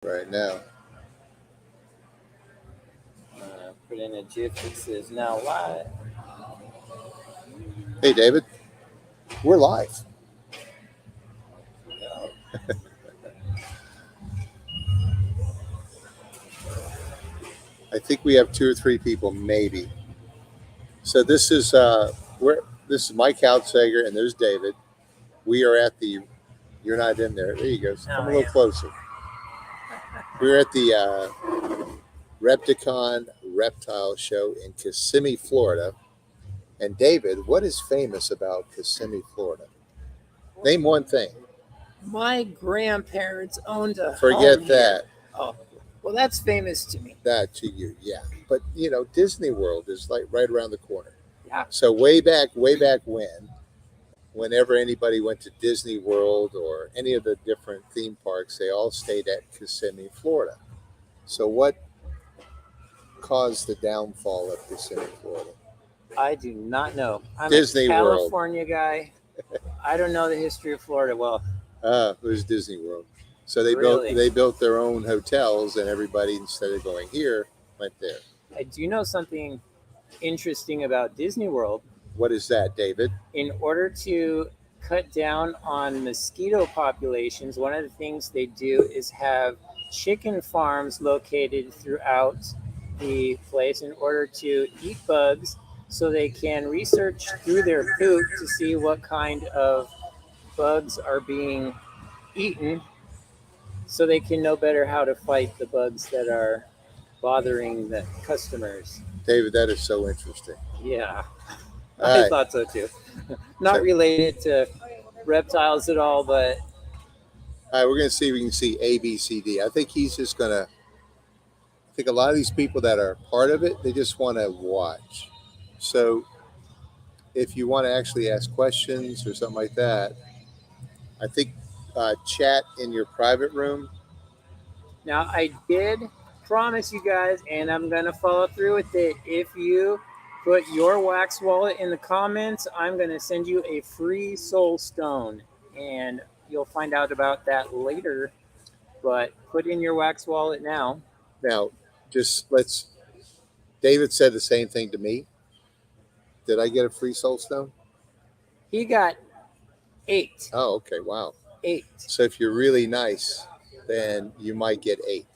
right now. Put in a GIF that says now live. Hey, David, we're live. I think we have 2 or 3 people, maybe. So this is Mike Outsager, and there's David. We are at the. You're not in there. There you go. Come a little closer. We're at the Repticon Reptile Show in Kissimmee, Florida. And David, what is famous about Kissimmee, Florida? Name one thing. My grandparents owned a Forget home that. Here. Oh, well, that's famous to me. That to you, yeah. But Disney World is like right around the corner. Yeah. So way back whenever anybody went to Disney World or any of the different theme parks, they all stayed at Kissimmee, Florida. So what caused the downfall of Kissimmee, Florida? I do not know. I'm Disney a World. California guy. I don't know the history of Florida well. It was Disney World. So Really? they built their own hotels, and everybody, instead of going here, went there. I do know something interesting about Disney World. What is that, David? In order to cut down on mosquito populations, one of the things they do is have chicken farms located throughout the place in order to eat bugs, so they can research through their poop to see what kind of bugs are being eaten, so they can know better how to fight the bugs that are bothering the customers. David, that is so interesting. Yeah, All I right. thought so too. Not related to reptiles at all, but All right, we're going to see if we can see A, B, C, D. I think he's just going to. I think a lot of these people that are part of it, they just want to watch. So, if you want to actually ask questions or something like that, I think chat in your private room. now I did promise you guys, and I'm gonna follow through with it. If you put your wax wallet in the comments, I'm gonna send you a free soul stone, and you'll find out about that later. But put in your wax wallet now. Now, just let's. David said the same thing to me. Did I get a free soul stone? He got 8. Oh, okay. Wow. 8. So if you're really nice, then you might get 8.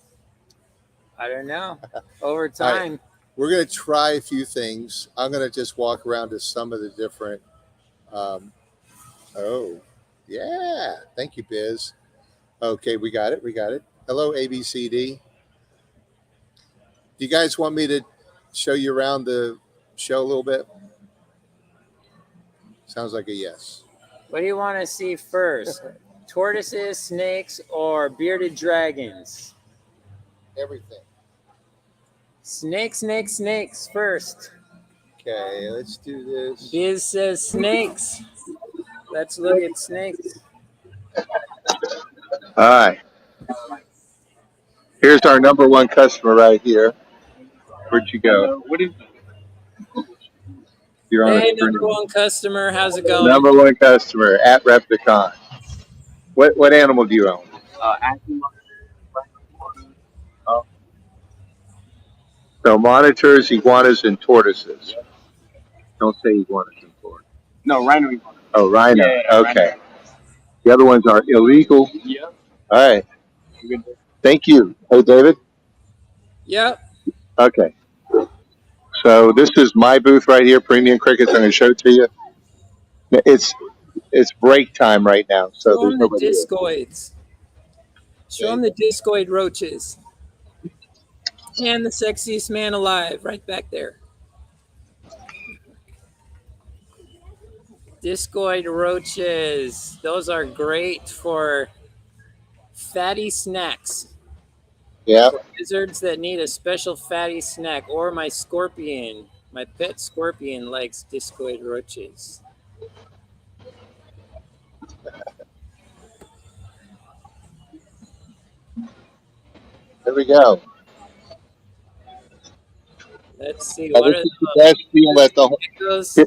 I don't know. Over time. We're going to try a few things. I'm going to just walk around to some of the different. Oh, yeah. Thank you, Biz. Okay, we got it. Hello, ABCD. Do you guys want me to show you around the show a little bit? Sounds like a yes. What do you want to see first? Tortoises, snakes, or bearded dragons? Everything. Snakes first. Okay, let's do this. Biz says snakes. Let's look at snakes. All right. Here's our number one customer right here. Where'd you go? What is You're on Hey, a screen. number one customer. How's it going? Number one customer at Repticon. What animal do you own? So monitors, iguanas, and tortoises. Don't say iguanas in Florida. No, rhino. Oh, rhino. Yeah, Okay. rhino. The other ones are illegal. Yeah. All right. Thank you. Hey, David. Yep. Okay. So this is my booth right here, Premium Crickets. I'm going to show it to you. It's break time right now, so Show there's them the nobody here. discoids. Show them the discoid roaches. And the sexiest man alive, right back there. Discoid roaches. Those are great for fatty snacks. Yeah. For lizards that need a special fatty snack. Or my scorpion. My pet scorpion likes discoid roaches. There we go. Let's see. Now, What this are is the best deal at the whole. those?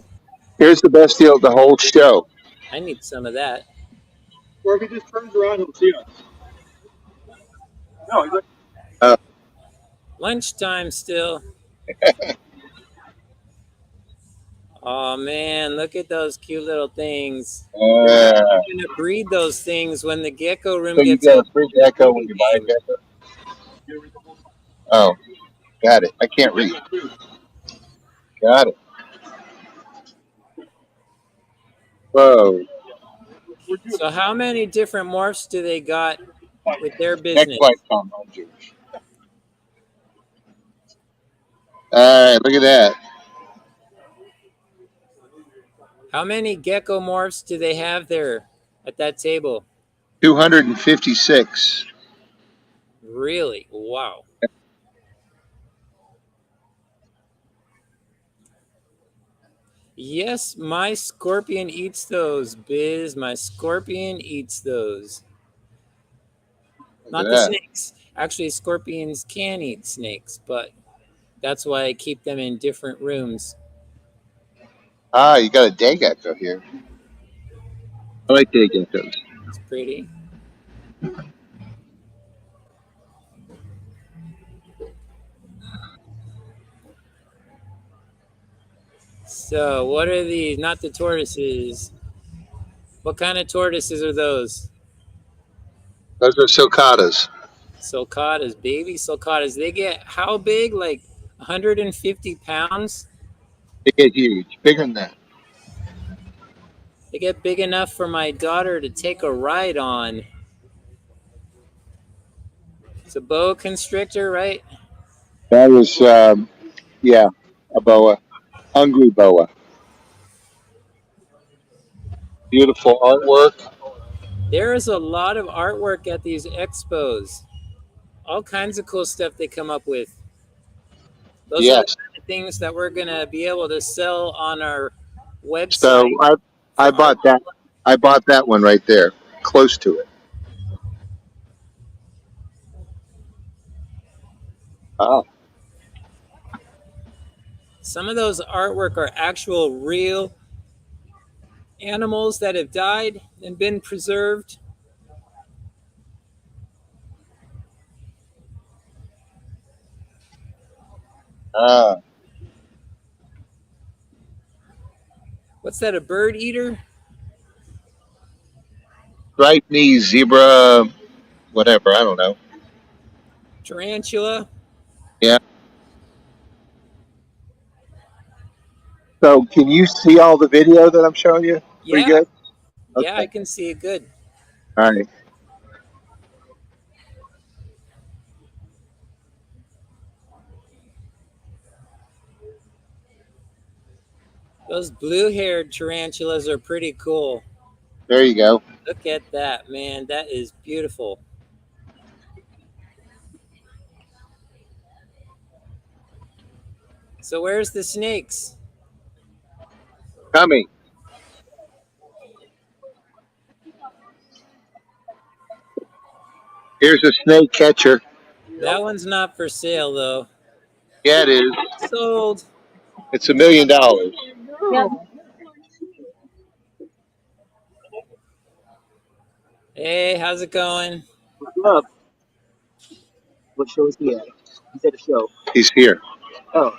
Here's the best deal of the whole show. I need some of that. Or if he just turns around, he'll see us. Uh, Lunchtime still. Oh man, look at those cute little things. They're uh, going to breed those things when the gecko room so you gets get a open free for the gecko when breeding you buy a game. gecko? Oh, got it. I can't read. Got it. Whoa. So how many different morphs do they got with their Next business? flight, Tom. I'm Jewish. All right, look at that. How many gecko morphs do they have there at that table? 256. Really? Wow. Yes, my scorpion eats those, Biz. My scorpion eats those. Look at Not the that. snakes. Actually, scorpions can eat snakes, but that's why I keep them in different rooms. Ah, you got a day gecko here. I like day geckos. It's pretty. So, what are these? Not the tortoises. What kind of tortoises are those? Those are sulcatas. Sulcatas, baby sulcatas. They get how big? Like 150 pounds? They get huge, bigger than that. They get big enough for my daughter to take a ride on. It's a boa constrictor, right? That is, yeah, a boa, hungry boa. Beautiful artwork. There is a lot of artwork at these expos. All kinds of cool stuff they come up with. Those are the Yes. kind of things that we're going to be able to sell on our So website I for our. bought that. I bought that one right there, close to it. Oh, Some of those artwork are actual real animals that have died and been preserved. ah, What's that, a bird eater? striped knee zebra, whatever. I don't know. Tarantula? Yeah. So can you see all the video that I'm showing you? Pretty Yeah, good. yeah, I Okay. can see it good. All right. Those blue haired tarantulas are pretty cool. There you go. Look at that, man. That is beautiful. So, where's the snakes? Coming. Here's a snake catcher. That one's not for sale, though. Yeah, it is. Sold. It's $1 million. Hey, how's it going? What's up? What show is he at? He's at a show. He's here. Oh,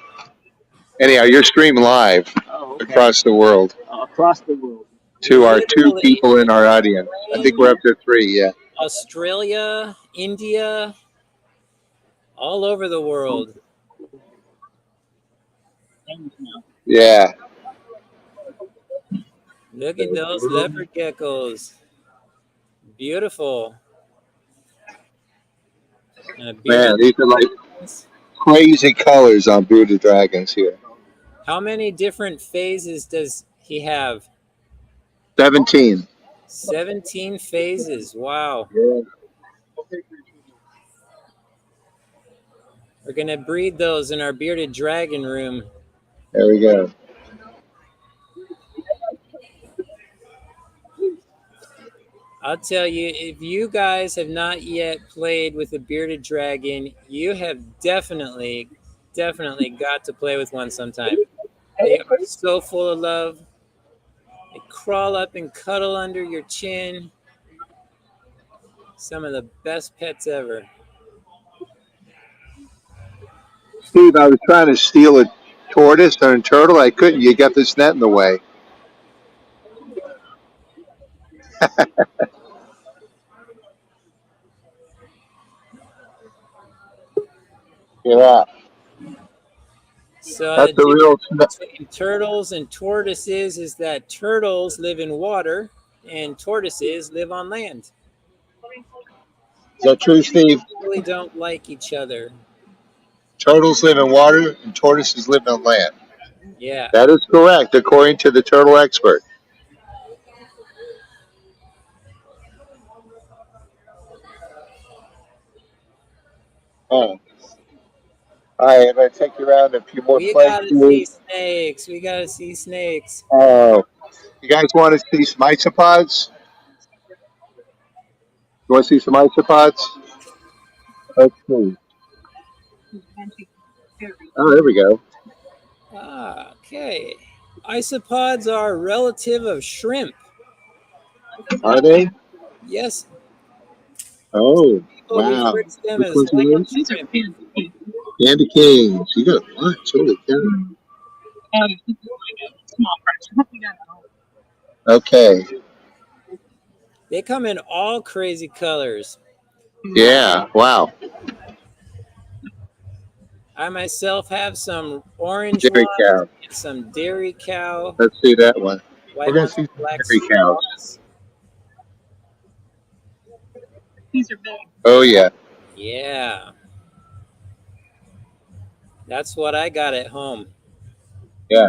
Anyhow, you're streaming live oh, okay. across the world Across the world. to our two Literally people in our audience. I think we're Ukraine, up to three. Yeah. Australia, India, all over the world. Famous now. Yeah. Look at those leopard geckos. Beautiful. And a Man, bearded these are like dragons. crazy colors on bearded dragons here. How many different phases does he have? 17. 17 phases. Wow. Yeah. We're going to breed those in our bearded dragon room. There we go. I'll tell you, if you guys have not yet played with a bearded dragon, you have definitely got to play with one sometime. They are so full of love. They crawl up and cuddle under your chin. Some of the best pets ever. Steve, I was trying to steal a tortoise or a turtle. I couldn't. You got this net in the way. Yeah, So that's the a real. difference between turtles and tortoises is that turtles live in water and tortoises live on land. Is that true, Steve? Really don't like each other. Turtles live in water and tortoises live on land. Yeah. That is correct, according to the turtle expert. Oh. All right, I'm going to take you around a few more We gotta places. see snakes. We gotta see snakes. Oh, you guys want to see some isopods? You want to see some isopods? Let's see. Oh, there we go. Ah, okay. Isopods are a relative of shrimp. Are they? Yes, Oh, people wow. refer to them Which as ones are land those? shrimp. Candy canes. You got a bunch. Holy cow. Okay. They come in all crazy colors. Yeah. Wow. I myself have some orange Dairy ones cow. and some dairy cow, Let's see that one. We're white going ones to see with some black dairy cows. spots. Oh, yeah. Yeah, that's what I got at home. Yeah.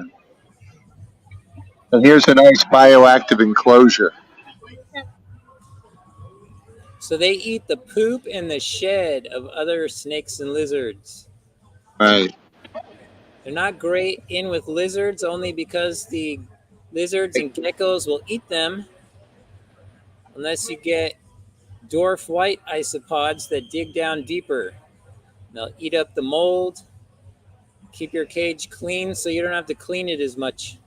And here's a nice bioactive enclosure. So they eat the poop and the shed of other snakes and lizards. Right. They're not great in with lizards only because the lizards and geckos will eat them unless you get dwarf white isopods that dig down deeper. They'll eat up the mold, keep your cage clean so you don't have to clean it as much.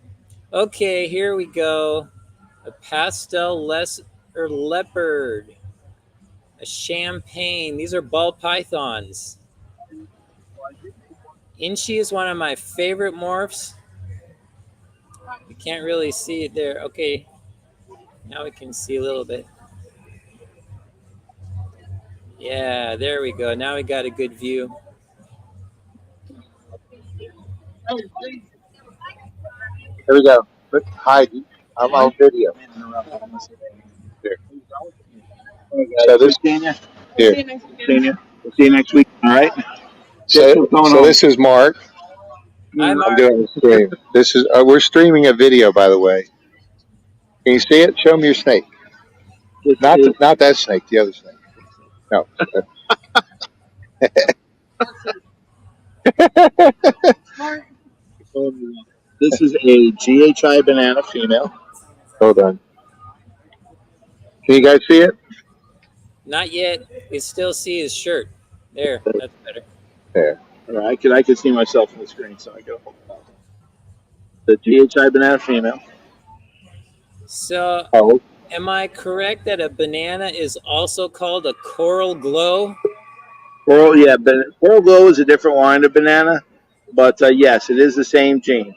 Okay, here we go. A pastel or leopard, a champagne. These are ball pythons. Inchi is one of my favorite morphs. You can't really see it there. Okay, now we can see a little bit. Yeah, there we go. Now we got a good view. Here we go. Look, hide. I'm on video. Here. So this here. See you next week. All right. So this is Mark. Hi, I'm Mark. doing a stream. This is we're streaming a video, by the way. Can you see it? Show me your snake. Not that snake. The other snake. No. This is a GHI banana female. Hold on. Can you guys see it? Not yet. We still see his shirt. There, that's better. There. All right, I could see myself on the screen, so I go. The GHI banana female. So, Oh. am I correct that a banana is also called a coral glow? Coral, yeah, Coral Glow is a different line of banana, but yes, it is the same gene,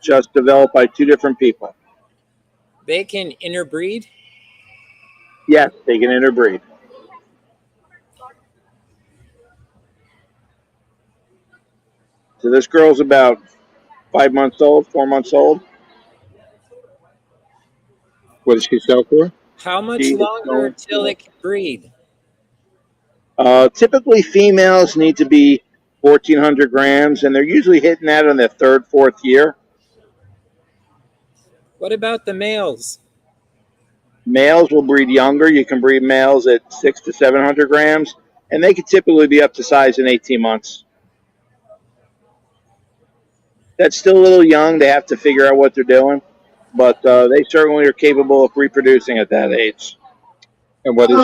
just developed by two different people. They can interbreed. Yes, they can interbreed. So this girl's about 5 months old, 4 months old. What does she sell for? How much She is longer going until they can breed? Typically, females need to be 1,400 grams, and they're usually hitting that on their third, fourth year. What about the males? Males will breed younger. You can breed males at 600 to 700 grams, and they can typically be up to size in 18 months. That's still a little young. They have to figure out what they're doing, but they certainly are capable of reproducing at that age. And what is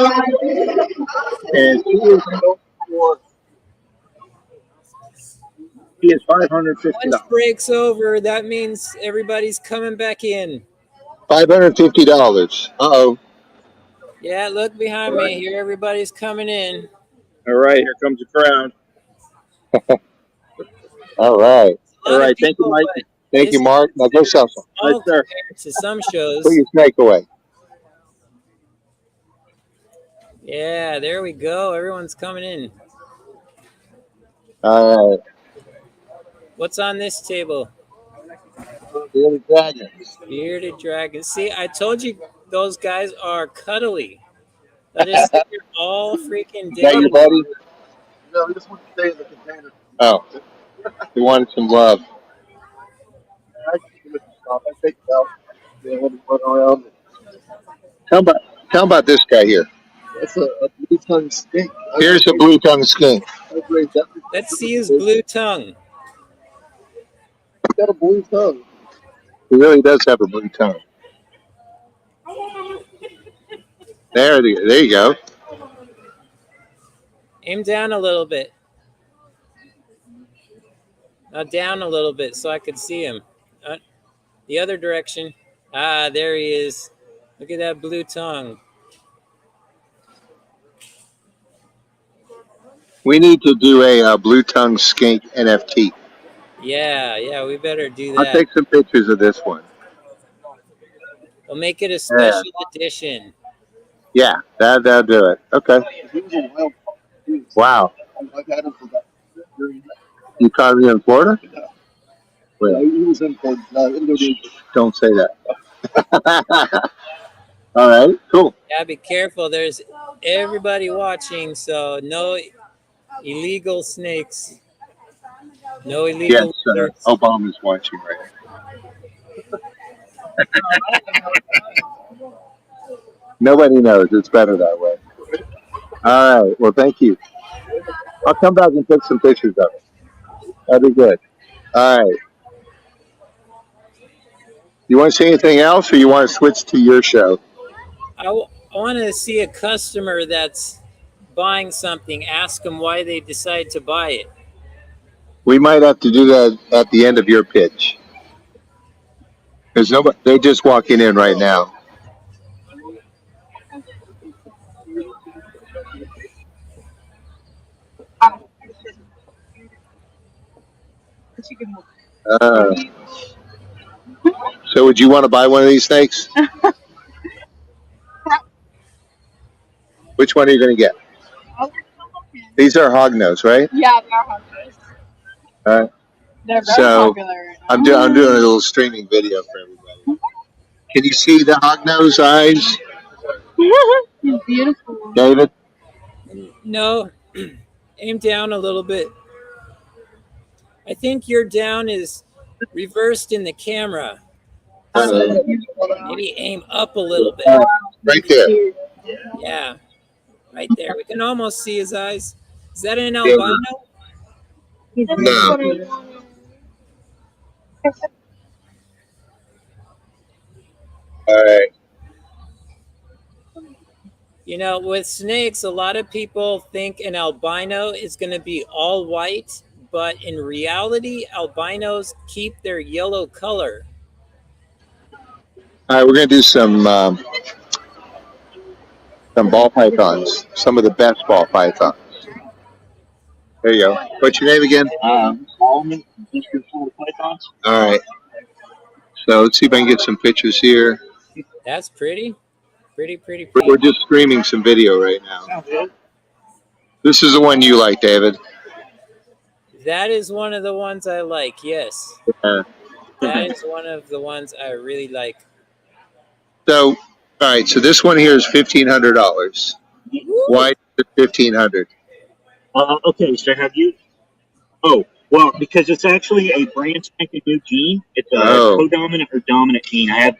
And she is $550. Lunch break's over. That means everybody's coming back in. $550? Uh-oh. Yeah, look behind me. Here, everybody's coming in. All right, here comes the crowd. All right. A All lot of right. Thank you, people, Mike. but Thank you, this is Mark. Now go considered sell some. All right, small sir. compared to some Put shows. your snake away. Yeah, there we go. Everyone's coming in. All right. What's on this table? Bearded dragons. Bearded dragons. See, I told you those guys are cuddly. Let us sit here all freaking Is that day. your buddy? No, we just want to stay in the container. Oh, he wanted some love. I take it out. Yeah, let me run around. Tell about this guy here. That's a blue tongue skink. Here's a blue tongue skink. Let's see his blue tongue. He's got a blue tongue. He really does have a blue tongue. There you go. Aim down a little bit. Now down a little bit so I could see him. The other direction. Ah, there he is. Look at that blue tongue. We need to do a blue tongue skink NFT. Yeah, we better do I'll that. take some pictures of this one. We'll make it a special edition. Yeah, that'll do it. Okay. Wow. You caught me in Florida? Wait. He was in Indonesia. Don't say that. All right, cool. Yeah, be careful. There's everybody watching, so no illegal snakes. No Yes, illegal lizards. Obama's watching right now. Nobody knows. It's better that way. All right. Well, thank you. I'll come back and take some pictures of it. That'd be good. All right. You want to say anything else, or you want to switch to your show? I want to see a customer that's buying something. Ask them why they decide to buy it. We might have to do that at the end of your pitch. There's nobody. They're just walking in right now. Uh, so, would you want to buy one of these snakes? Which one are you going to get? These are hognose, right? Yeah, they are hunters. All right. They're very So, popular right now. I'm doing a little streaming video for everybody. Can you see the hognose eyes, He's beautiful. David? No, aim down a little bit. I think your down is reversed in the camera. So maybe aim up a little bit. Right there. Yeah, right there. We can almost see his eyes. Is that an albino? No. All right. You know, with snakes, a lot of people think an albino is going to be all white, but in reality, albinos keep their yellow color. All right, we're going to do some ball pythons, some of the best ball pythons. There you go. What's your name again? Solomon, Mr. Full Pythons. All right. So let's see if I can get some pictures here. That's pretty. Pretty. We're just streaming some video right now. Sounds good. This is the one you like, David. That is one of the ones I like, yes. Yeah. That is one of the ones I really like. So, all right. So this one here is $1,500. Why is it $1,500? Okay, so have you? Oh, well, because it's actually a brand spanking new gene. It's a codominant or dominant gene. I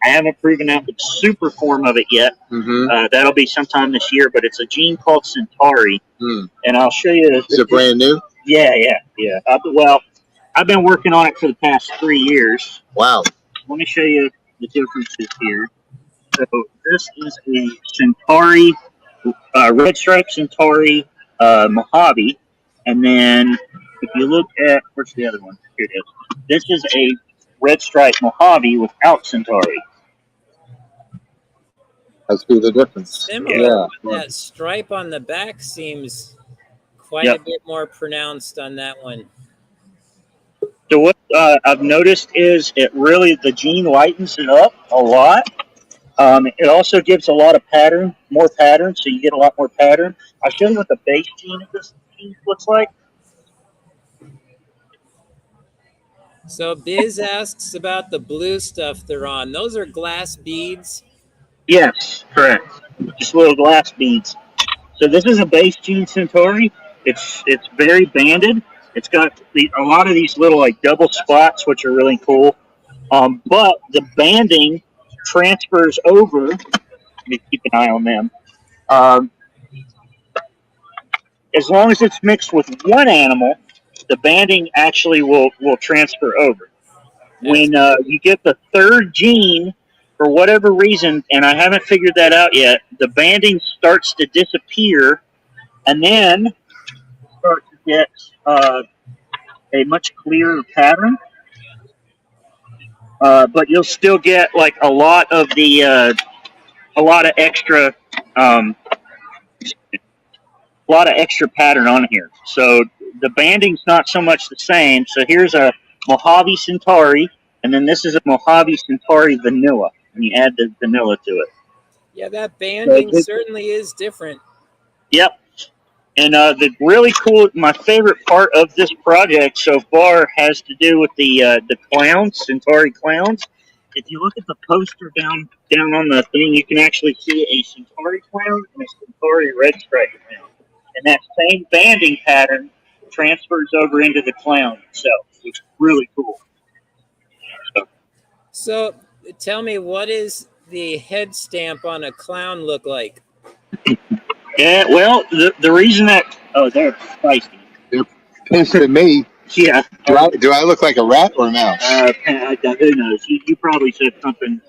haven't proven out the super form of it yet. Mm-hmm. That'll be sometime this year, but it's a gene called Centauri, and I'll show you. Is it brand new? Yeah. Well, I've been working on it for the past 3 years. Wow. Let me show you the differences here. So this is a Centauri, red stripe Centauri Mojave, and then if you look at where's the other one? Here it is. This is a red stripe Mojave without Centauri. I see the difference. Similar, but that stripe on the back seems quite a bit more pronounced on that one. So what I've noticed is the gene lightens it up a lot. It also gives a lot of pattern, more pattern, so you get a lot more pattern. I'll show you what the base gene of this gene looks like. So Biz asks about the blue stuff they're on. Those are glass beads. Yes, correct. Just little glass beads. So this is a base gene Centauri. It's very banded. It's got a lot of these little like double spots, which are really cool. But the banding transfers over. Let me keep an eye on them. Um, as long as it's mixed with one animal, the banding actually will transfer over. When you get the third gene, for whatever reason, and I haven't figured that out yet, the banding starts to disappear, and then start to get a much clearer pattern. But you'll still get like a lot of extra um, pattern on here. So the banding's not so much the same. So here's a Mojave Centauri, and then this is a Mojave Centauri vanilla, and you add the vanilla to it. Yeah, that banding certainly is different. Yep. And the really cool, my favorite part of this project so far has to do with the clowns, Centauri clowns. If you look at the poster down on the thing, you can actually see a Centauri clown and a Centauri red stripe clown. And that same banding pattern transfers over into the clown itself, which is really cool. So tell me, what is the head stamp on a clown look like? Yeah, well, the reason that they're feisty. They're pissed at me. Yeah. Do I look like a rat or a mouse? Who knows? You probably said something.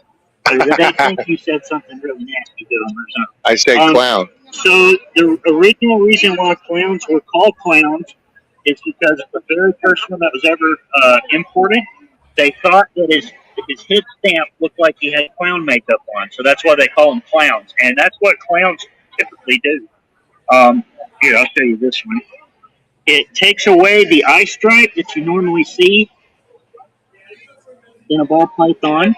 They think you said something really nasty to them or something. I said clown. So the original reason why clowns were called clowns is because the very first one that was ever imported, they thought that his head stamp looked like he had clown makeup on, so that's why they call them clowns, and that's what clowns typically do. Here, I'll show you this one. It takes away the eye stripe that you normally see in a ball python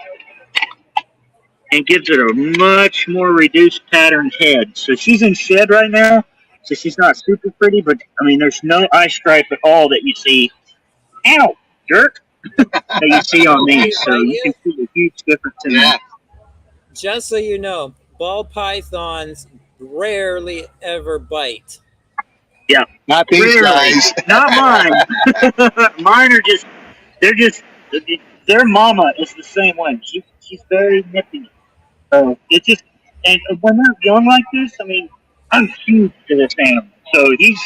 and gives it a much more reduced patterned head. So she's in shed right now, so she's not super pretty, but I mean, there's no eye stripe at all that you see. Ow, jerk! That you see on these, so you can see a huge difference in that. Just so you know, ball pythons rarely ever bite. Yeah, not these guys. Not mine. Mine are their mama is the same way. She's very nippy. It's just, and when they're young like this, I mean, I'm huge to this animal, so he's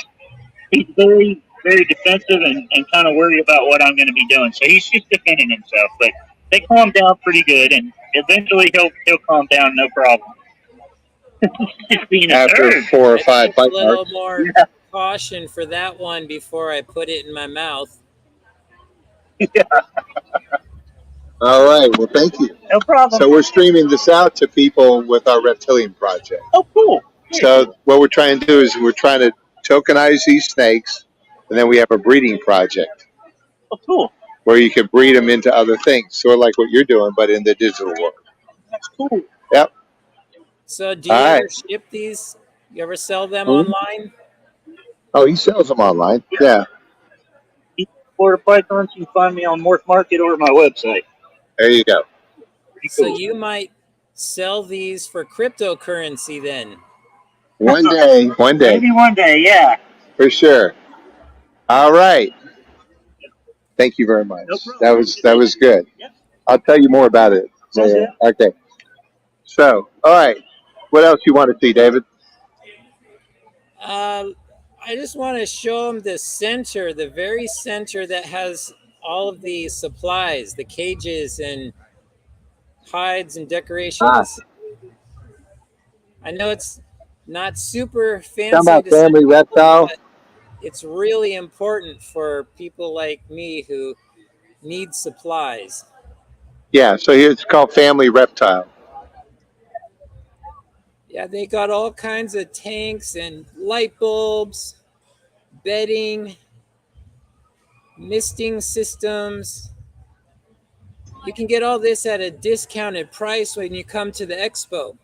very, very defensive and kind of worried about what I'm going to be doing. So he's just defending himself, but they calm down pretty good, and eventually he'll calm down, no problem. Just being after 4 or 5 bite marks. A little marks. more caution for that one before I put it in my mouth. Yeah. All right. Well, thank you. No problem. So we're streaming this out to people with our Reptilium project. Oh, cool. So what we're trying to do is we're trying to tokenize these snakes, and then we have a breeding project. Oh, cool. Where you can breed them into other things, sort of like what you're doing, but in the digital world. That's cool. Yep. So do you ever ship these? You ever sell them online? Oh, he sells them online. Yeah. Florida Pythons, you can find me on Morph Market or my website. There you go. So you might sell these for cryptocurrency then. One day. Maybe one day, yeah. For sure. All right. Thank you very much. No, that was good. Yep. I'll tell you more about it. Okay. So, all right. What else you want to see, David? I just want to show them the center, the very center that has all of the supplies, the cages and hides and decorations. I know it's not super fancy. Talking about family reptile. It's really important for people like me who need supplies. Yeah, so here it's called Family Reptile. Yeah, they got all kinds of tanks and light bulbs, bedding, misting systems. You can get all this at a discounted price when you come to the expo.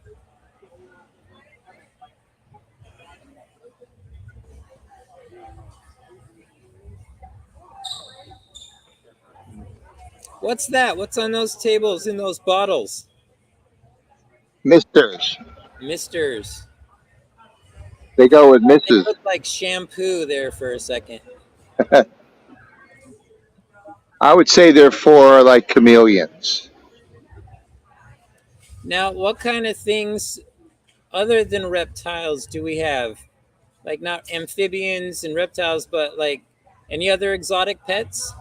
What's that? What's on those tables in those bottles? Misters. Misters. They go with They Mrs. look like shampoo there for a second. I would say they're for like chameleons. Now, what kind of things other than reptiles do we have? Like not amphibians and reptiles, but like any other exotic pets?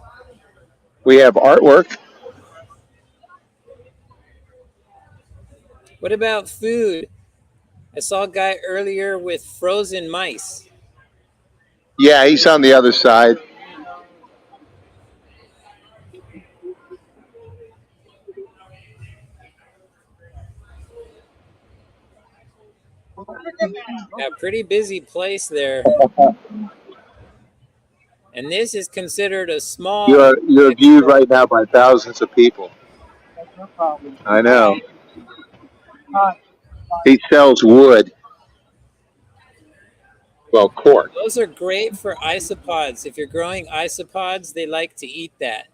We have artwork. What about food? I saw a guy earlier with frozen mice. Yeah, he's on the other side. Yeah, pretty busy place there. And this is considered a small. You're viewed right now by thousands of people. I know. He sells wood. Well, cork. Those are great for isopods. If you're growing isopods, they like to eat that.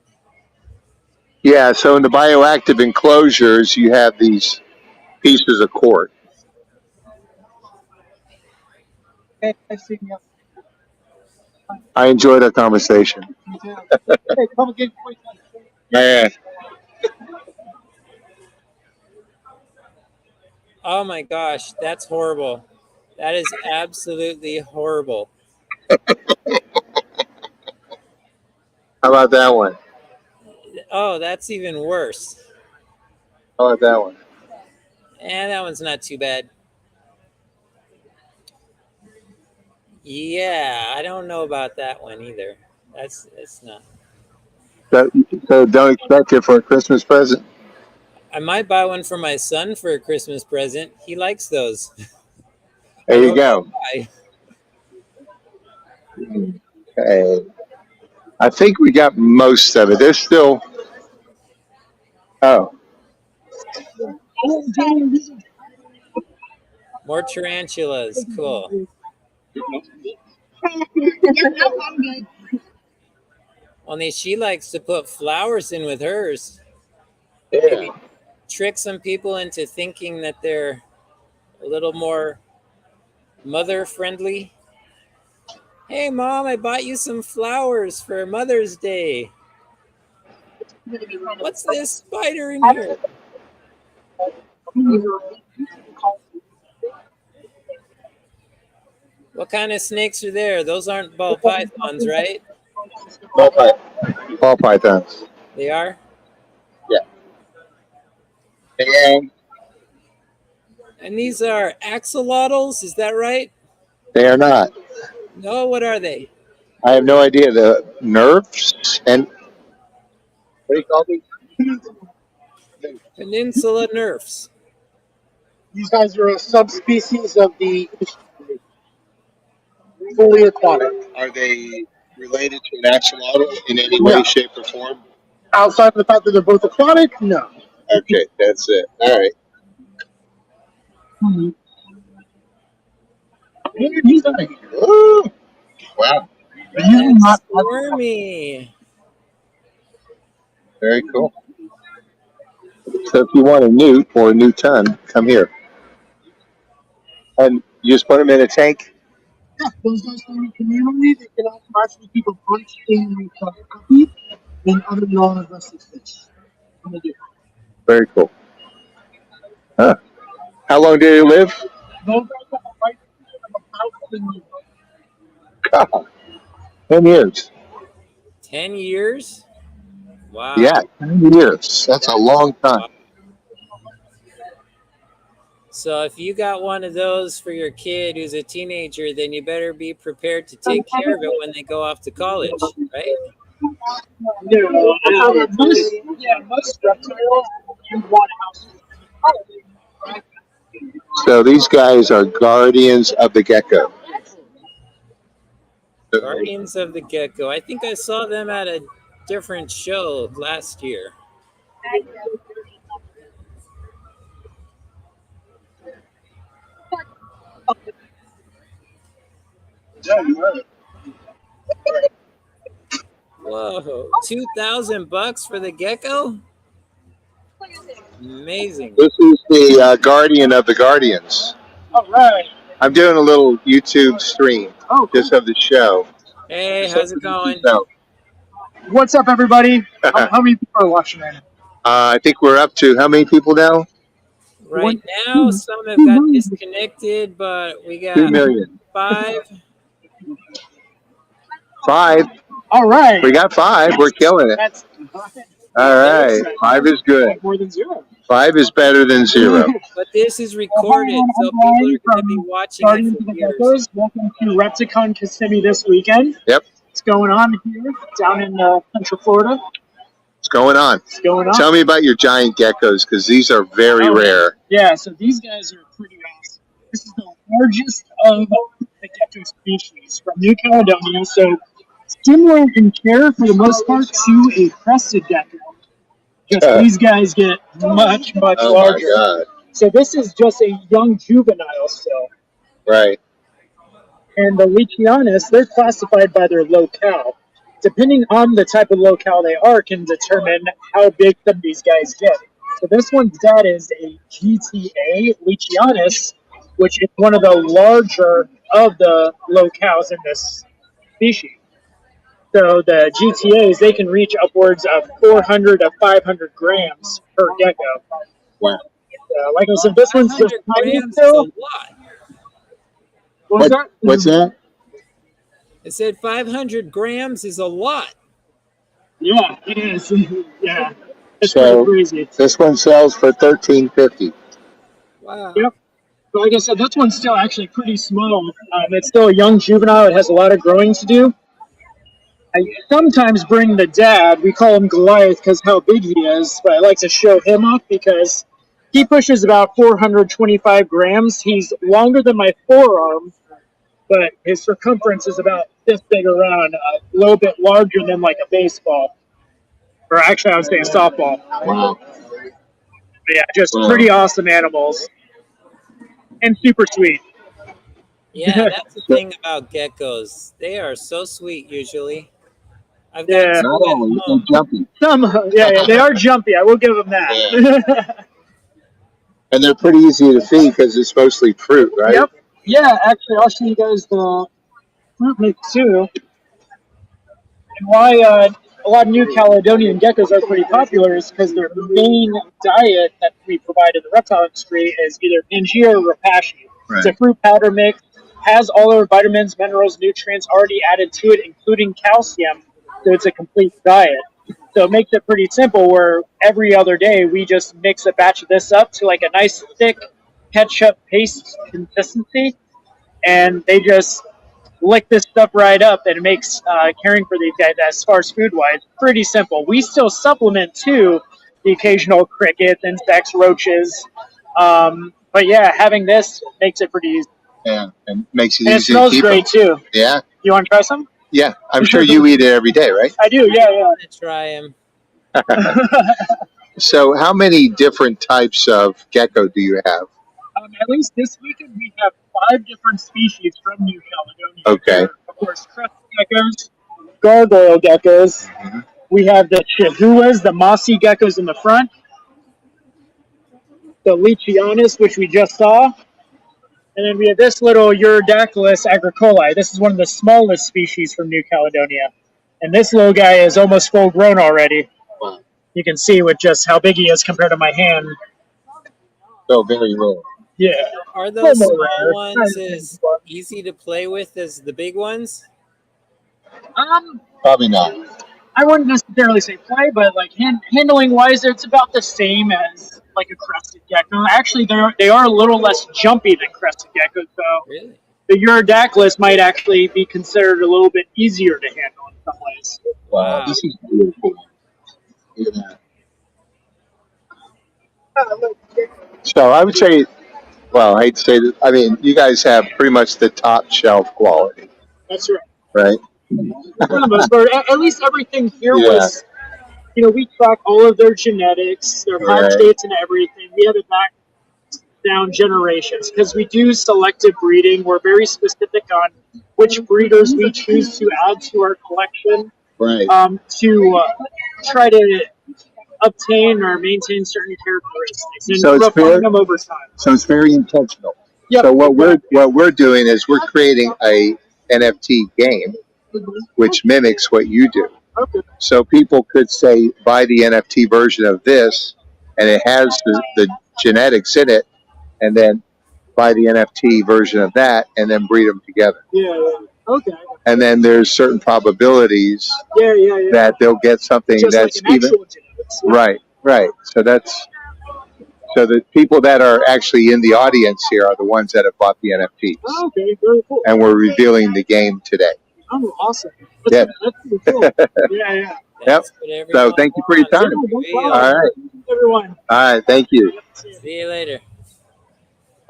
Yeah, so in the bioactive enclosures, you have these pieces of cork. I enjoyed our conversation. Man, Oh my gosh, that's horrible. That is absolutely horrible. how about that one? Oh, that's even worse. How about that one? And that one's not too bad. Yeah, I don't know about that one either. That's not. So don't expect it for a Christmas present. I might buy one for my son for a Christmas present. He likes those. There you go. Why? Okay. I think we got most of it. There's still. Oh, More tarantulas. Cool. Only she likes to put flowers in with hers. yeah. Maybe trick some people into thinking that they're a little more mother friendly. Hey, Mom, I bought you some flowers for Mother's Day. What's this spider in here? What kind of snakes are there? Those aren't ball pythons, right? Ball pythons. They are? Yeah. And And these are axolotls, is that right? they are not. No, what are they? I have no idea. The nerves and what do you call these? Peninsula nerfs. These guys are a subspecies of the fully aquatic. Are they related to an axolotl in any way, No. shape, or form? Outside of the fact that they're both aquatic, no. Okay, that's it. All right. Ooh, wow. That's squirmy. Very cool. So if you want a newt or a newton, come here. And you just put them in a tank. Yeah, those guys can be communally. They can also actually keep a bunch in cookie and other non-aggressive fish. Very cool. Huh. How long do they live? Those guys have a lifespan of about 10 years. God, 10 years. 10 years? Wow. Yeah, 10 years. That's a long time. So if you got one of those for your kid who's a teenager, then you better be prepared to take care of it when they go off to college, right? No, most reptiles you want a house. So these guys are guardians of the gecko. Guardians of the Gecko. I think I saw them at a different show last year. Whoa, $2,000 for the gecko? Amazing. This is the guardian of the guardians. All right. I'm doing a little YouTube stream just of the show. Hey, how's it going? What's up, everybody? How many people are watching right now? I think we're up to how many people now? Right now, some have got disconnected, but we got 2 million. 5. 5. All right. We got 5. We're killing it. That's All right. 5 is good. more than 0. 5 is better than 0. But this is recorded, so people are going to be watching Guardians it of for the years. Geckos. Welcome to Repticon Kissimmee this weekend. Yep. What's going on here down in Central Florida? What's going on? What's going on? Tell me about your giant geckos because these are very rare. Yeah, so these guys are pretty awesome. This is the largest of the gecko species from New Caledonia. So similar in care for the most part to a crested gecko. Just these guys get much, much larger. Oh my God. So this is just a young juvenile still. Right. And the Leachianus, they're classified by their locale. Depending on the type of locale they are can determine how big some of these guys get. So this one's dad is a GTA Leachianus, which is one of the larger of the locales in this species. So the GTAs, they can reach upwards of 400 to 500 grams per gecko. Wow. Like I said, this one's just 500 tiny grams is a still. lot. What's that? What's that? I said 500 grams is a lot. Yeah, it is. Yeah. It's So- pretty crazy. This one sells for $13.50. Wow. Yep. But like I said, this one's still actually pretty small. It's still a young juvenile. It has a lot of growing to do. I sometimes bring the dad. We call him Goliath because how big he is, but I like to show him off because he pushes about 425 grams. He's longer than my forearm, but his circumference is about this big around, a little bit larger than like a baseball. Or actually, I would say a softball. Wow. But yeah, just pretty awesome animals. And super sweet. Yeah, that's the thing about geckos. They are so sweet usually. I've got Yeah. two at home. Jumpy. Yeah, they are jumpy. I will give them that. And they're pretty easy to feed because it's mostly fruit, right? Yep. Yeah, actually, I'll show you guys the fruit mix too. And why a lot of New Caledonian geckos are pretty popular is because their main diet that we provide in the reptile industry is either Pangea or Rapashi. It's a fruit powder mix, has all our vitamins, minerals, nutrients already added to it, including calcium. So it's a complete diet. So it makes it pretty simple where every other day we just mix a batch of this up to like a nice thick ketchup paste consistency. And they just lick this stuff right up, and it makes caring for these guys as far as food-wise pretty simple. We still supplement too the occasional crickets, insects, roaches. But yeah, having this makes it pretty easy. Yeah, and makes it And it easy smells to keep great them. too. Yeah, You want to try some? yeah. I'm sure you eat it every day, right? I do, yeah. I'm gonna try them. So how many different types of gecko do you have? At least this weekend we have 5 different species from New Caledonia. Okay. Of course, crested geckos, gargoyle geckos. Mm-hmm. We have the chihuahuas, the mossy geckos in the front. The Leachianus, which we just saw. And then we have this little Urodactylus agricolae. This is one of the smallest species from New Caledonia. And this little guy is almost full grown already. Wow. You can see with just how big he is compared to my hand. So very rare. Yeah. Are those Almost small rare. ones as easy to play with as the big ones? Probably not. I wouldn't necessarily say play, but like handling wise, it's about the same as like a crested gecko. Actually, they are a little less jumpy than crested geckos, so Really? the Urodactylus might actually be considered a little bit easier to handle in some ways. Wow. This is beautiful. Look at that. So I would say, well, I hate to say that. I mean, you guys have pretty much the top shelf quality. That's right. right? For the most part, at least everything here Yeah. was, we track all of their genetics, their hatch Right. dates, and everything. We have it back down generations because we do selective breeding. We're very specific on which breeders we choose to add to our collection Right. to try to obtain or maintain certain characteristics and So it's refine them over time. So it's very intentional. Yep, So what exactly. we're doing is we're creating a NFT game which mimics what you do. Okay. So people could say buy the NFT version of this, and it has the genetics in it, and then buy the NFT version of that, and then breed them together. Yeah. Okay. And then there's certain probabilities Yeah. that they'll get something Just that's like an even actual genetics. Yeah. right. So the people that are actually in the audience here are the ones that have bought the NFTs. Oh, okay, very cool. And we're revealing the game today. Oh, awesome. Yeah. That's pretty cool. Yeah. Yep. So thank you for your time. All right. Everyone. All right. Thank you. See you later.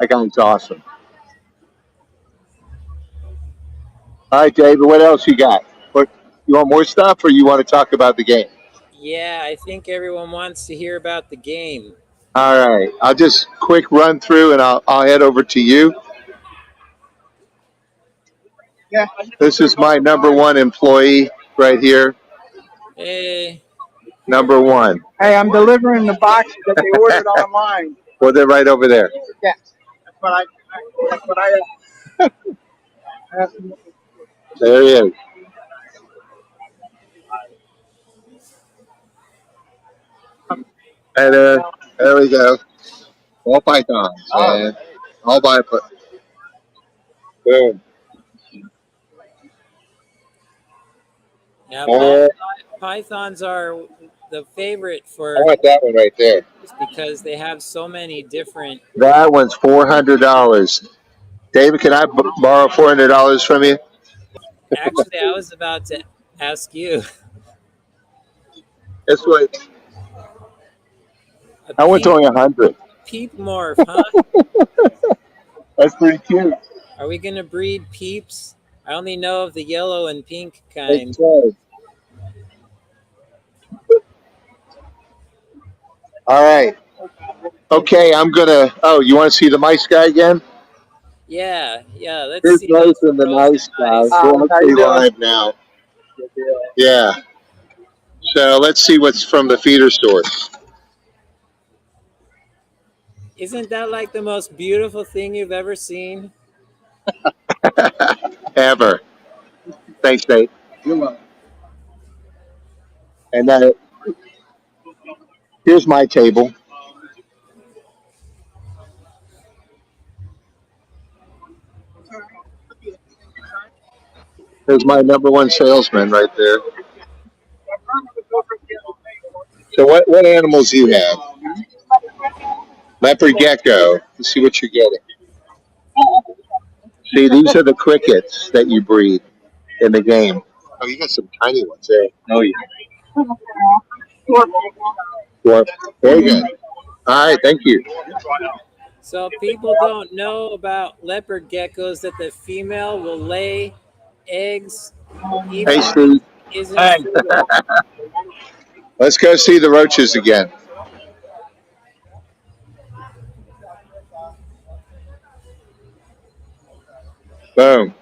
That guy's awesome. All right, David, what else you got? You want more stuff, or you want to talk about the game? Yeah, I think everyone wants to hear about the game. All right. I'll just quick run through, and I'll head over to you. Yeah. This is my number one employee right here. Hey. Number one. Hey, I'm delivering the boxes that they ordered online. Well, they're right over there. Yes, that's what I There he is. And there we go. All pythons, man. All by boom. Now, Oh, pythons are the favorite for I want that one right there. because they have so many different. That one's $400. David, can I borrow $400 from you? Actually, I was about to ask you. That's what. I went to only 100. Peep morph, huh? That's pretty cute. Are we gonna breed peeps? I only know of the yellow and pink kind. All right. Okay, I'm gonna. Oh, you want to see the mice guy again? Yeah. Let's Here's see. Nice and the nice guy. So let's see live now. Yeah. So let's see what's from the feeder source. Isn't that like the most beautiful thing you've ever seen? Ever. Thanks, Nate. You're welcome. And here's my table. There's my number one salesman right there. So what animals do you have? Leopard gecko. Let's see what you're getting. See, these are the crickets that you breed in the game. Oh, you got some tiny ones there. Oh, yeah. Dwarf. Very good. All right, thank you. So people don't know about leopard geckos that the female will lay eggs. Hey, Steve. Isn't Let's go see the roaches again. Boom.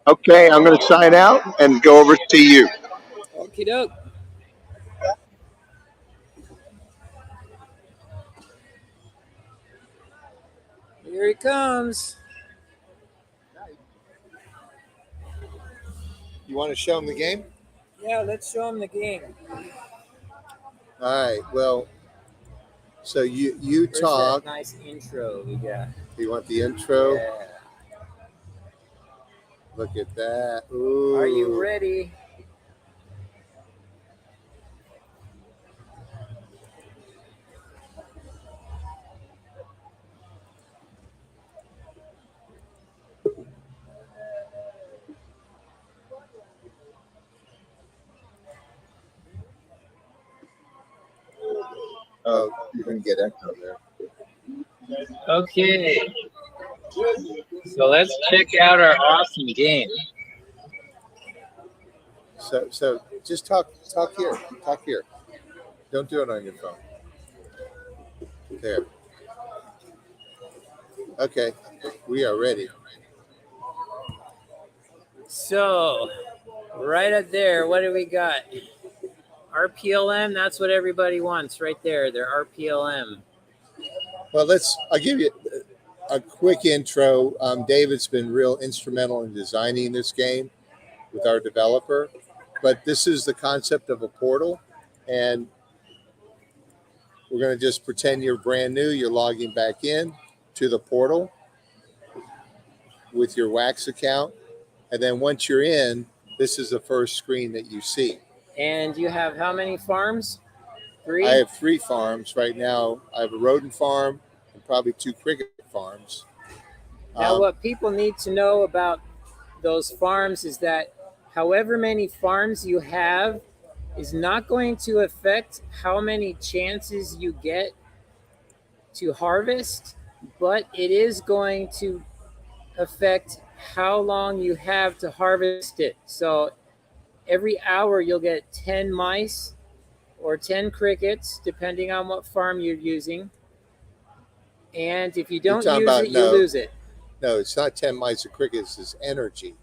Okay, I'm going to sign out and go over to you. Okie doke. Here he comes. You want to show them the game? Yeah, let's show him the game. All right. Well, so you Where's talk. that nice intro we got? You want the intro? Yeah. Look at that. Ooh. Are you ready? Oh, you're going to get echo there. Okay. So let's check out our awesome game. So just talk here. Talk here. Don't do it on your phone. There. Okay. We are ready. So, right up there, what do we got? RPLM, that's what everybody wants right there. Their RPLM. Well, I'll give you a quick intro. David's been real instrumental in designing this game with our developer. But this is the concept of a portal. And we're going to just pretend you're brand new. You're logging back in to the portal with your Wax account. And then once you're in, this is the first screen that you see. And you have how many farms? 3? I have 3 farms right now. I have a rodent farm and probably 2 cricket farms. Now, what people need to know about those farms is that however many farms you have is not going to affect how many chances you get to harvest, but it is going to affect how long you have to harvest it. So every hour you'll get 10 mice or 10 crickets, depending on what farm you're using. And if you don't use it, you lose it. No, it's not 10 mice or crickets, it's energy,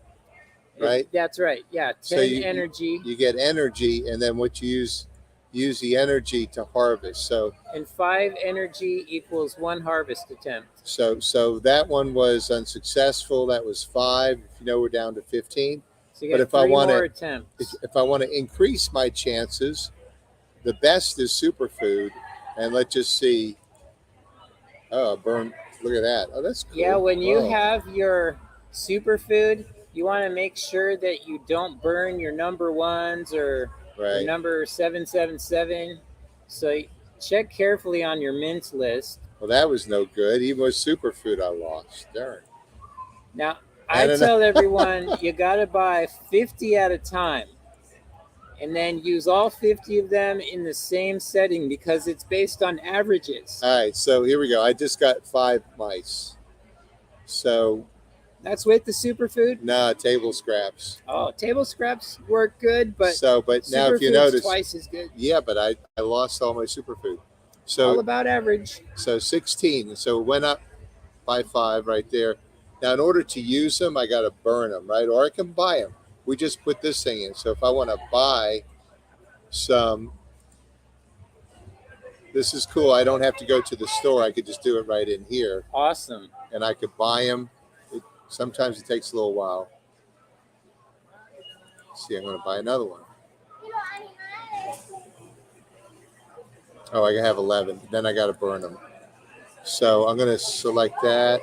right? That's right. Yeah, 10 energy. You get energy, and then what you use the energy to harvest. So and 5 energy equals 1 harvest attempt. So that one was unsuccessful. That was 5. If you know, we're down to 15. So you got 3 more attempts. If I want to increase my chances, the best is superfood. And let's just see. Oh, burn. Look at that. Oh, that's cool. Yeah, when you have your superfood, you want to make sure that you don't burn your number 1s or your number 777. So check carefully on your mint list. Well, that was no good. Even with superfood, I lost. Darn. Now, I tell everyone you got to buy 50 at a time and then use all 50 of them in the same setting because it's based on averages. All right, so here we go. I just got 5 mice. So that's with the superfood? No, table scraps. Oh, table scraps work good, but now if you notice, twice as good. Yeah, but I lost all my superfood. So all about average. So 16. So it went up by 5 right there. Now, in order to use them, I got to burn them, right? Or I can buy them. We just put this thing in. So if I want to buy some, this is cool. I don't have to go to the store. I could just do it right in here. Awesome. And I could buy them. Sometimes it takes a little while. Let's see, I'm going to buy another one. Oh, I have 11. Then I got to burn them. So I'm going to select that.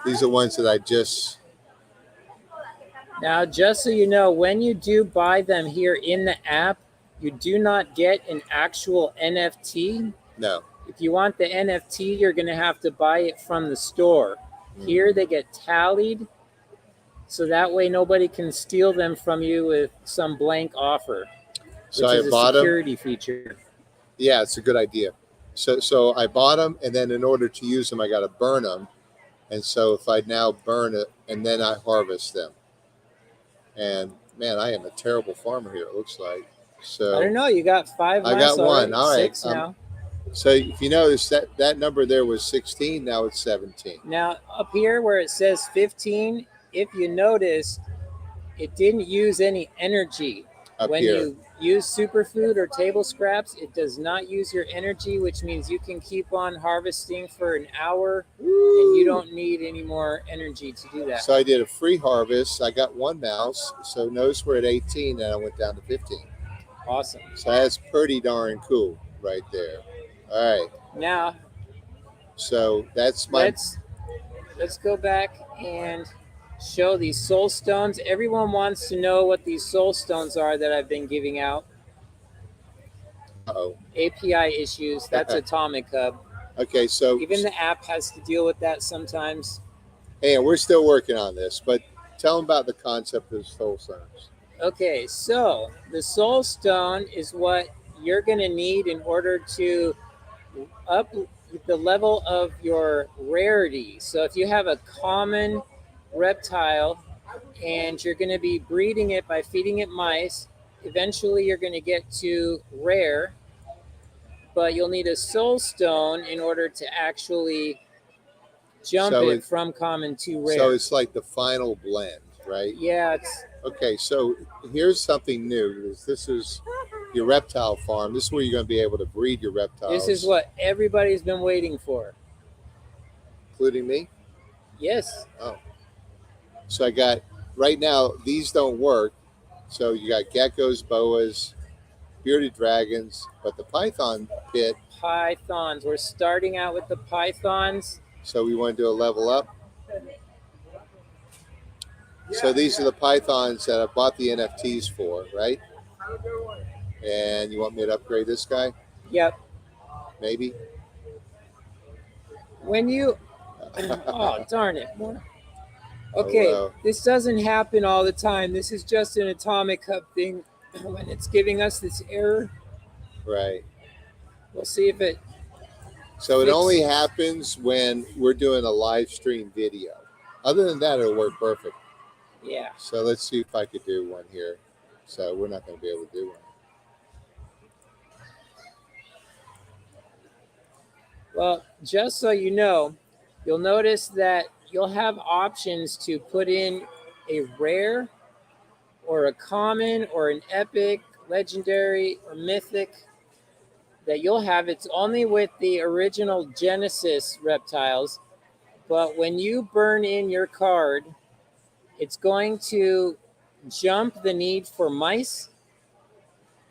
These are ones that I just... Now, just so you know, when you do buy them here in the app, you do not get an actual NFT. No. If you want the NFT, you're going to have to buy it from the store. Here they get tallied, so that way nobody can steal them from you with some blank offer, so which I is bought a security feature. Yeah, it's a good idea. So I bought them, and then in order to use them, I got to burn them. And so if I now burn it, and then I harvest them. And man, I am a terrible farmer here, it looks like. So I don't know. You got 5 mice. I got one. All right. 6 now. So if you notice that number there was 16, now it's 17. Now up here where it says 15, if you notice, it didn't use any energy. When you use superfood or table scraps, it does not use your energy, which means you can keep on harvesting for an hour. Woo! And you don't need any more energy to do that. So I did a free harvest. I got 1 mouse. So notice we're at 18 and I went down to 15. Awesome. So that's pretty darn cool right there. All right. Now, so that's my... Let's go back and show these soul stones. Everyone wants to know what these soul stones are that I've been giving out. Uh-oh. API issues. That's Atomic Hub. Okay, so... Even the app has to deal with that sometimes. Hey, we're still working on this, but tell them about the concept of soul stones. Okay, so the soul stone is what you're going to need in order to the level of your rarity. So if you have a common reptile and you're going to be breeding it by feeding it mice, eventually you're going to get to rare, but you'll need a soul stone in order to actually jump So it from common to rare. So it's like the final blend, right? Yeah, it's Okay, so here's something new. This is your reptile farm. This is where you're going to be able to breed your reptiles. this is what everybody's been waiting for. Including me? Yes. Oh. So I got, right now, these don't work. So you got geckos, boas, bearded dragons, but the python pit. Pythons. We're starting out with the pythons. So we want to do a level up. So these are the pythons that I bought the NFTs for, right? And you want me to upgrade this guy? Yep. Maybe? When you oh darn it. Okay, well. this doesn't happen all the time. This is just an atomic hub thing when it's giving us this error. Right. We'll see if it So it only happens when we're doing a live stream video. Other than that, it'll work perfect. yeah. So let's see if I could do one here. So we're not going to be able to do one. Well, just so you know, you'll notice that you'll have options to put in a rare or a common or an epic, legendary, or mythic that you'll have. It's only with the original Genesis reptiles, but when you burn in your card, it's going to jump the need for mice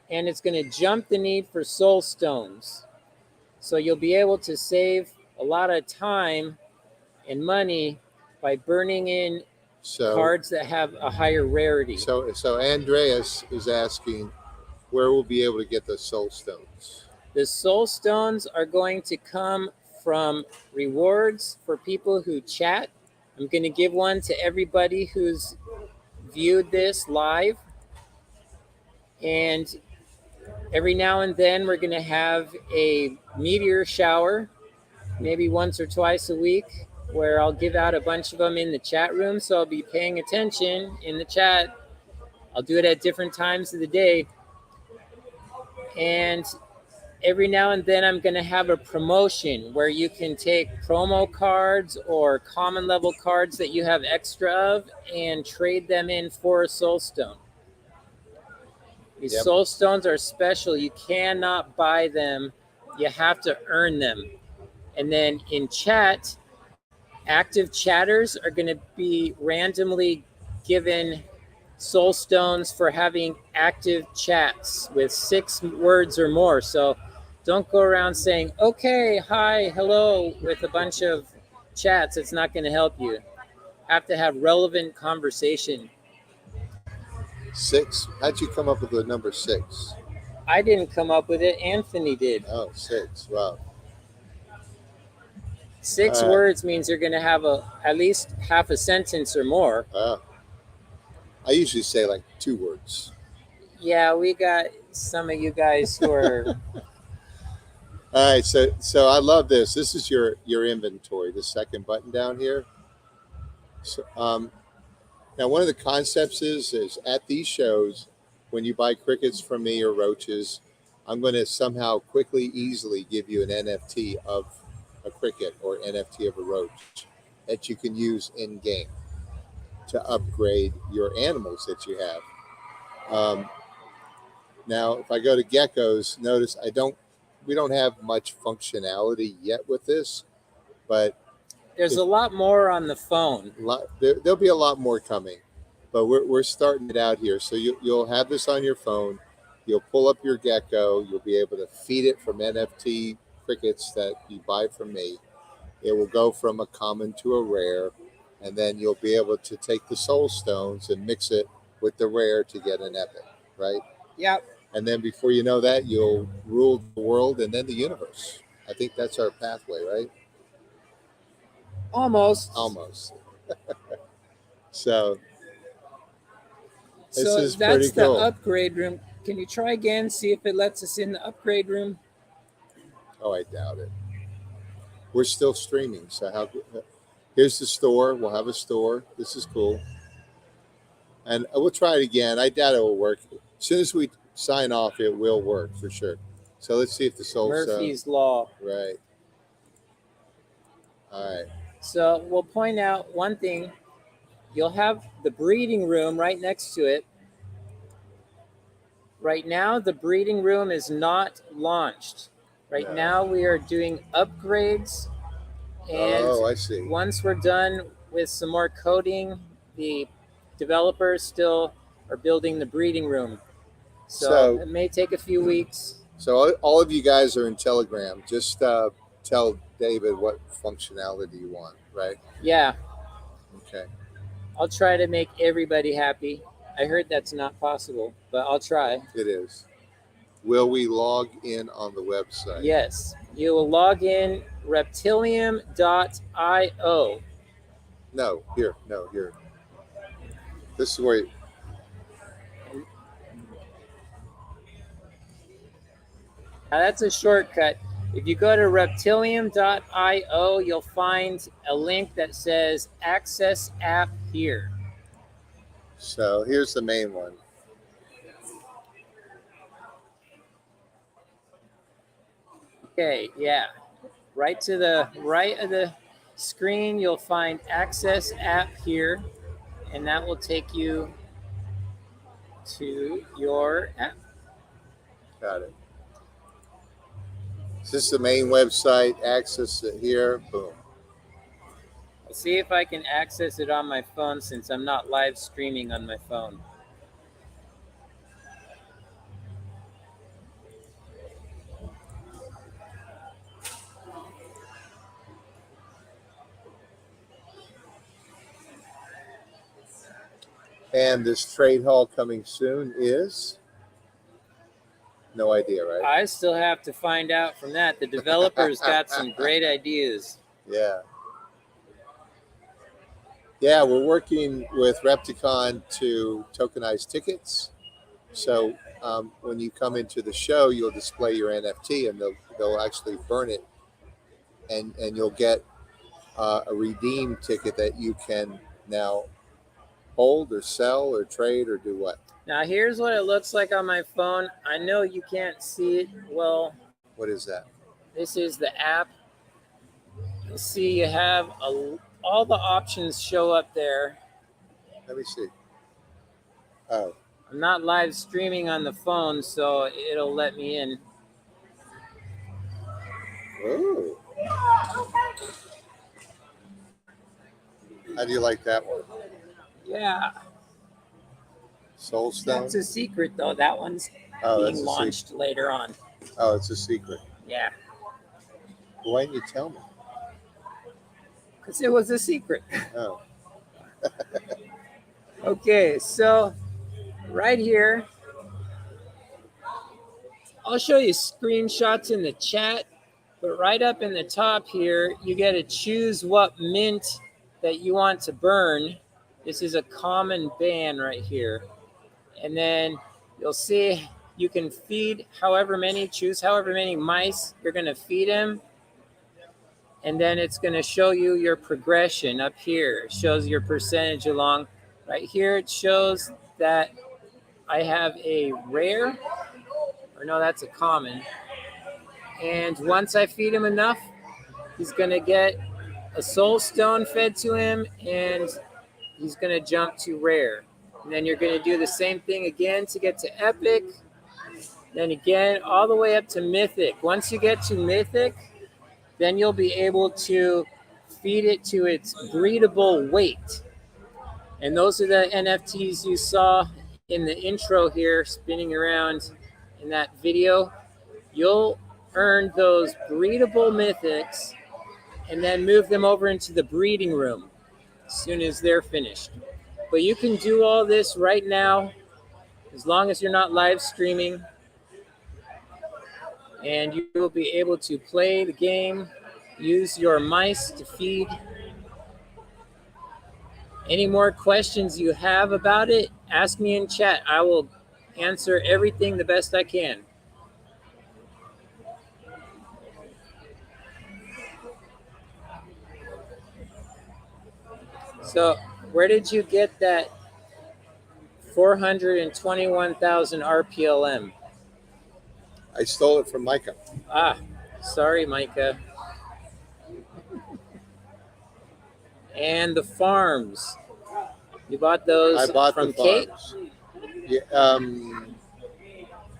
and it's going to jump the need for soul stones. So you'll be able to save a lot of time and money by burning in cards that have a higher rarity. So Andreas is asking where we'll be able to get the soul stones. The soul stones are going to come from rewards for people who chat. I'm going to give one to everybody who's viewed this live. And every now and then we're going to have a meteor shower, maybe once or twice a week, where I'll give out a bunch of them in the chat room. So I'll be paying attention in the chat. I'll do it at different times of the day. And every now and then I'm going to have a promotion where you can take promo cards or common level cards that you have extra of and trade them in for a soul stone. These soul stones are special. You cannot buy them. You have to earn them. And then in chat, active chatters are going to be randomly given soul stones for having active chats with 6 words or more. So don't go around saying, okay, hi, hello, with a bunch of chats. It's not going to help you. Have to have relevant conversation. 6? How'd you come up with the number 6? I didn't come up with it. Anthony did. Oh, 6. Wow. 6 words means you're going to have at least half a sentence or more. I usually say like 2 words. Yeah, we got some of you guys who are... All right, so I love this. This is your inventory, the second button down here. So, now, one of the concepts is at these shows, when you buy crickets from me or roaches, I'm going to somehow quickly, easily give you an NFT of a cricket or NFT of a roach that you can use in game to upgrade your animals that you have. Now, if I go to geckos, notice we don't have much functionality yet with this, but there's a lot more on the phone. There'll be a lot more coming, but we're starting it out here. So you'll have this on your phone. You'll pull up your gecko. You'll be able to feed it from NFT crickets that you buy from me. It will go from a common to a rare, and then you'll be able to take the soul stones and mix it with the rare to get an epic, right? Yep. And then before you know that, you'll rule the world and then the universe. I think that's our pathway, right? Almost. So this is that's pretty cool. The upgrade room. Can you try again, see if it lets us in the upgrade room? Oh, I doubt it. We're still streaming. So here's the store. We'll have a store. This is cool. And we'll try it again. I doubt it will work. As soon as we sign off, it will work for sure. So let's see if the soul Murphy's Law. Right. All right. So we'll point out one thing. You'll have the breeding room right next to it. Right now, the breeding room is not launched. Right No. now, we are doing upgrades. And Oh, I see. once we're done with some more coding, the developers still are building the breeding room. So it may take a few weeks. So all of you guys are in Telegram. Just tell David what functionality you want, right? Yeah. Okay. I'll try to make everybody happy. I heard that's not possible, but I'll try. It is. Will we log in on the website? Yes. You will log in reptilium.io. No, here. This is where you, Now that's a shortcut. If you go to reptilium.io, you'll find a link that says Access App here. so here's the main one. Okay, yeah. Right to the right of the screen, you'll find Access App here, and that will take you to your app. Got it. Is this the main website? Access it here. Boom. I'll see if I can access it on my phone since I'm not live streaming on my phone. And this trade hall coming soon is? No idea, right? I still have to find out from that. The developers got some great ideas. Yeah. Yeah, we're working with Repticon to tokenize tickets. So when you come into the show, you'll display your NFT, and they'll actually burn it, and you'll get a redeem ticket that you can now hold or sell or trade or do what? Now here's what it looks like on my phone. I know you can't see it well. What is that? This is the app. You see you have all the options show up there. Let me see. Oh, I'm not live streaming on the phone, so it'll let me in. ooh. How do you like that one? Yeah, Soulstone? that's a secret though. That one's Oh, that's being a launched later on. Oh, it's a secret. Yeah, Why didn't you tell me? because it was a secret. Oh, Okay, so right here, I'll show you screenshots in the chat, but right up in the top here, you get to choose what mint that you want to burn. This is a common ban right here. And then you'll see you can feed choose however many mice you're going to feed them. And then it's going to show you your progression up here. It shows your percentage along. Right here, it shows that I have a rare, or no, that's a common. And once I feed him enough, he's going to get a soul stone fed to him, and he's going to jump to rare. And then you're going to do the same thing again to get to epic. Then again, all the way up to mythic. Once you get to mythic, then you'll be able to feed it to its breedable weight. And those are the NFTs you saw in the intro here, spinning around in that video. You'll earn those breedable mythics and then move them over into the breeding room as soon as they're finished. But you can do all this right now as long as you're not live streaming, and you will be able to play the game, use your mice to feed. Any more questions you have about it, ask me in chat. I will answer everything the best I can. So, where did you get that 421,000 RPLM? I stole it from Micah. Ah, sorry, Micah. And the farms. You bought those I bought from the Kate? farms. Yeah,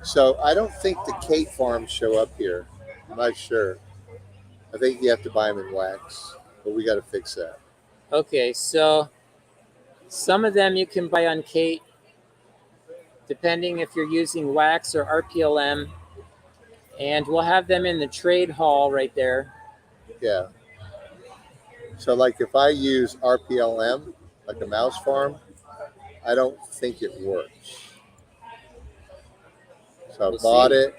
so I don't think the Kate farms show up here. I'm not sure. I think you have to buy them in wax, but we got to fix that. Okay, so some of them you can buy on Kate, depending if you're using wax or RPLM. And we'll have them in the trade hall right there. Yeah. So, like, if I use RPLM, like a mouse farm, I don't think it works. So I We'll bought see. it.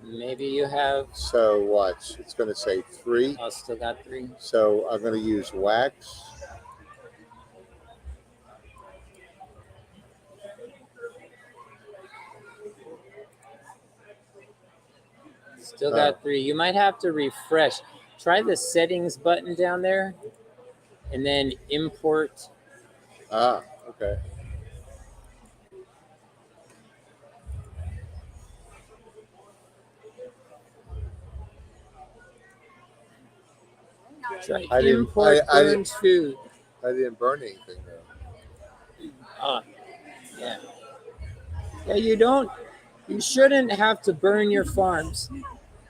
Maybe you have. So watch. It's going to say 3. Oh, still got 3. So I'm going to use wax. Still got 3. You might have to refresh. Try the settings button down there, and then import. Ah, okay. Try I didn't- import I burned food. I didn't burn anything though. Yeah. Yeah, you shouldn't have to burn your farms.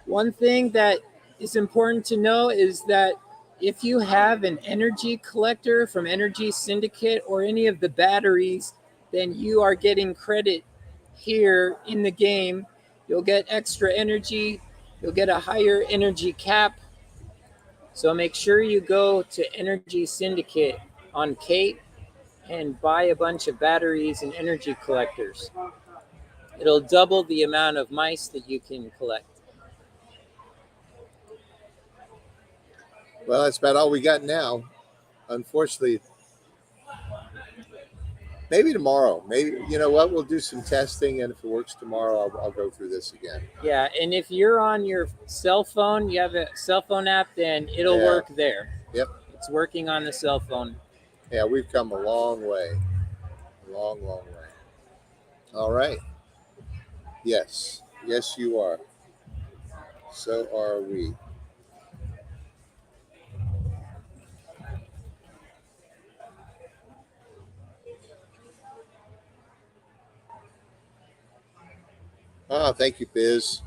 One thing that is important to know is that if you have an energy collector from Energy Syndicate or any of the batteries, then you are getting credit here in the game. You'll get extra energy, you'll get a higher energy cap. So make sure you go to Energy Syndicate on Kate and buy a bunch of batteries and energy collectors. It'll double the amount of mice that you can collect. Well, that's about all we got now. Unfortunately, maybe tomorrow. Maybe, you know what? We'll do some testing, and if it works tomorrow, I'll go through this again. Yeah, and if you're on your cell phone, you have a cell phone app, then it'll Yeah. work there. Yep. It's working on the cell phone. Yeah, we've come a long way. A long, long way. All right. Yes. Yes, you are. So are we. Oh, thank you, Biz.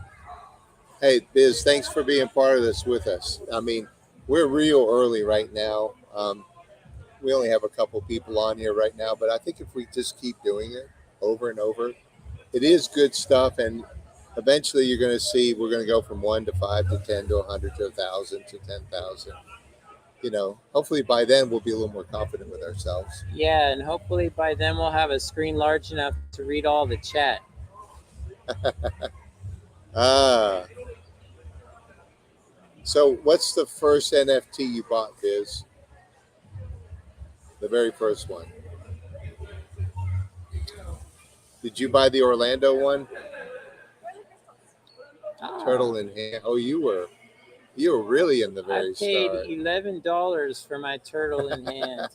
Hey, Biz, thanks for being part of this with us. I mean, we're real early right now. We only have a couple people on here right now, but I think if we just keep doing it over and over, it is good stuff. And eventually you're going to see we're going to go from 1 to 5 to 10 to 100 to 1,000 to 10,000. You know, hopefully by then we'll be a little more confident with ourselves. Yeah, and hopefully by then we'll have a screen large enough to read all the chat. So what's the first NFT you bought, Biz? The very first one. Did you buy the Orlando one? Turtle in hand. Oh, you were really in the very I paid start. $11 for my turtle in hand.